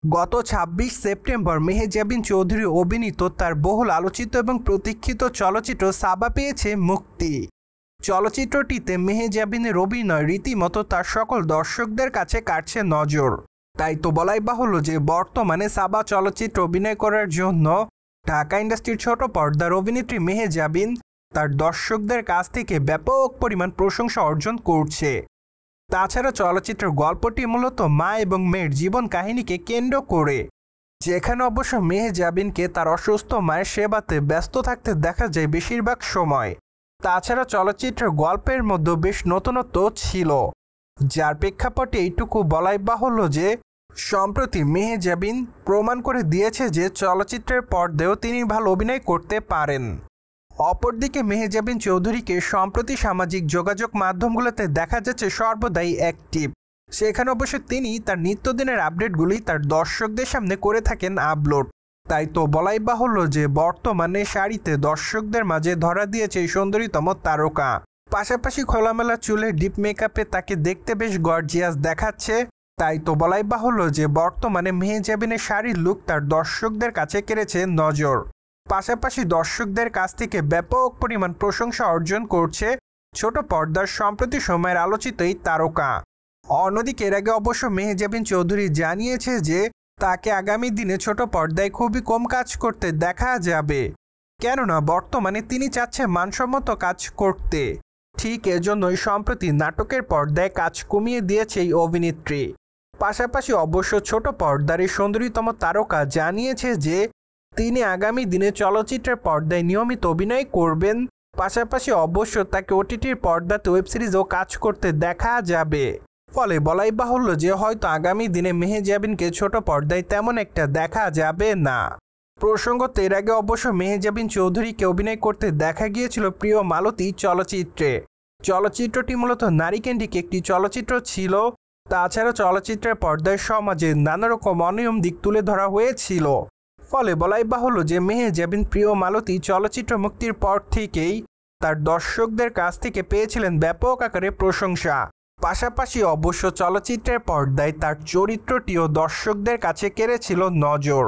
গত ২৬ সেপ্টেম্বর মেহেজাবিন চৌধুরী অভিনীত তার বহুল আলোচিত এবং প্রতীক্ষিত চলচ্চিত্র সাবা পেয়েছে মুক্তি। চলচ্চিত্রটিতে মেহেজাবিনের অভিনয় রীতিমতো তার সকল দর্শকদের কাছে কাটছে নজর। তাই তো বলাই বাহুল্য যে বর্তমানে সাবা চলচ্চিত্র অভিনয় করার জন্য ঢাকা ইন্ডাস্ট্রির ছোট পর্দার অভিনেত্রী মেহেজাবিন তার দর্শকদের কাছ থেকে ব্যাপক পরিমাণ প্রশংসা অর্জন করছে। তাছাড়া চলচ্চিত্রের গল্পটি মূলত মা এবং মেয়ের জীবন কাহিনীকে কেন্দ্র করে, যেখানে অবশ্য মেহেজাবিনকে তার অসুস্থ মায়ের সেবাতে ব্যস্ত থাকতে দেখা যায় বেশিরভাগ সময়। তাছাড়া চলচ্চিত্রের গল্পের মধ্যে বেশ নতুনত্ব ছিল, যার প্রেক্ষাপটে এইটুকু বলাই বাহুল্য যে সম্প্রতি মেহেজাবিন প্রমাণ করে দিয়েছে যে চলচ্চিত্রের পর্দায়ও তিনি ভালো অভিনয় করতে পারেন। অপরদিকে মেহেজাবিন চৌধুরীকে সম্প্রতি সামাজিক যোগাযোগ মাধ্যমগুলোতে দেখা যাচ্ছে সর্বদাই অ্যাক্টিভ। সেখানে অবশ্য তিনি তার নিত্যদিনের আপডেটগুলি তার দর্শকদের সামনে করে থাকেন আপলোড। তাই তো বলাই বাহুল্য যে বর্তমানে শাড়িতে দর্শকদের মাঝে ধরা দিয়েছে এই সুন্দরীতম তারকা। পাশাপাশি খোলামেলা চুলে ডিপ মেকআপে তাকে দেখতে বেশ গর্জিয়াস দেখাচ্ছে। তাই তো বলাই বাহুল্য যে বর্তমানে মেহেজাবিনের শাড়ির লুক তার দর্শকদের কাছে কেড়েছে নজর। পাশাপাশি দর্শকদের কাছ থেকে ব্যাপক পরিমাণ প্রশংসা অর্জন করছে ছোট পর্দার সম্প্রতি সময়ের আলোচিত এই তারকা। অন্যদিকে এর আগে অবশ্য মেহেজাবিন চৌধুরী জানিয়েছে যে তাকে আগামী দিনে ছোট পর্দায় খুবই কম কাজ করতে দেখা যাবে, কেননা বর্তমানে তিনি চাচ্ছে মানসম্মত কাজ করতে। ঠিক এজন্যই সম্প্রতি নাটকের পর্দায় কাজ কমিয়ে দিয়েছে এই অভিনেত্রী। পাশাপাশি অবশ্য ছোট পর্দার এই সুন্দরীতম তারকা জানিয়েছে যে তিনি আগামী দিনে চলচ্চিত্রের পর্দায় নিয়মিত অভিনয় করবেন। পাশাপাশি অবশ্য তাকে ওটিটির পর্দাতে ওয়েব সিরিজও কাজ করতে দেখা যাবে। ফলে বলাই বাহুল্য যে হয়তো আগামী দিনে মেহেজাবিনকে ছোট পর্দায় তেমন একটা দেখা যাবে না। প্রসঙ্গত এর আগে অবশ্য মেহেজাবিন চৌধুরীকে অভিনয় করতে দেখা গিয়েছিল প্রিয় মালতী চলচ্চিত্রে। চলচ্চিত্রটি মূলত নারীকেন্দ্রিক একটি চলচ্চিত্র ছিল। তাছাড়া চলচ্চিত্রের পর্দায় সমাজের নানা রকম অনিয়ম দিক তুলে ধরা হয়েছিল। ফলে বলাই বাহুল্য যে মেহেজাবিন প্রিয় মালতী চলচ্চিত্র মুক্তির পর থেকেই তার দর্শকদের কাছ থেকে পেয়েছিলেন ব্যাপক আকারে প্রশংসা। পাশাপাশি অবশ্য চলচ্চিত্রের পর্দায় তার চরিত্রটিও দর্শকদের কাছে কেড়েছিল নজর।